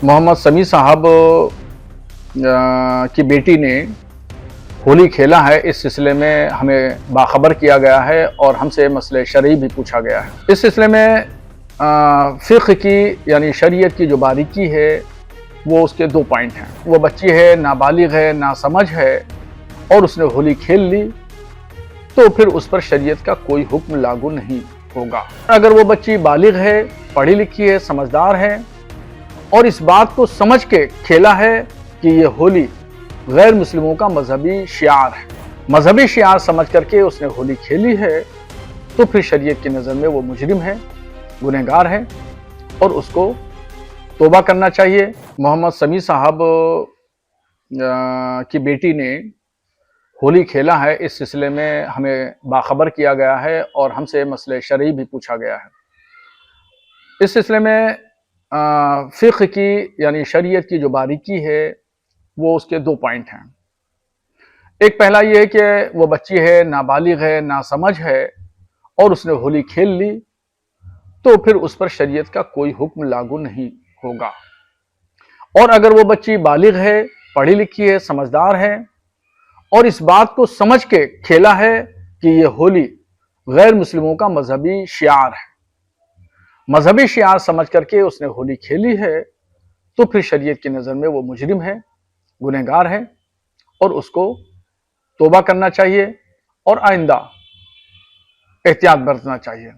मोहम्मद समी साहब की बेटी ने होली खेला है, इस सिलसिले में हमें बाखबर किया गया है और हमसे मसले शरई भी पूछा गया है। इस सिलसिले में फ़िक़्ह की यानी शरीयत की जो बारीकी है वो उसके 2 पॉइंट हैं। वो बच्ची है, नाबालिग है, नासमझ है और उसने होली खेल ली तो फिर उस पर शरीयत का कोई हुक्म लागू नहीं होगा। अगर वो बच्ची बालिग है, पढ़ी लिखी है, समझदार है और इस बात को समझ के खेला है कि ये होली गैर मुस्लिमों का मजहबी शियार है, मजहबी शियार समझ करके उसने होली खेली है तो फिर शरीयत की नज़र में वो मुजरिम है, गुनहगार है और उसको तौबा करना चाहिए। मोहम्मद समी साहब की बेटी ने होली खेला है, इस सिलसिले में हमें बाखबर किया गया है और हमसे मसले शरई भी पूछा गया है। इस सिलसिले में फ़िक़्ह की यानी शरीयत की जो बारीकी है वो उसके 2 पॉइंट हैं। एक पहला ये है कि वो बच्ची है, नाबालिग है, नासमझ है और उसने होली खेल ली तो फिर उस पर शरीयत का कोई हुक्म लागू नहीं होगा। और अगर वो बच्ची बालिग है, पढ़ी लिखी है, समझदार है और इस बात को समझ के खेला है कि ये होली गैर मुस्लिमों का मजहबी शियार है, मजहबी शियार समझ करके उसने होली खेली है तो फिर शरीयत की नज़र में वो मुजरिम है, गुनहगार है और उसको तौबा करना चाहिए और आइंदा एहतियात बरतना चाहिए।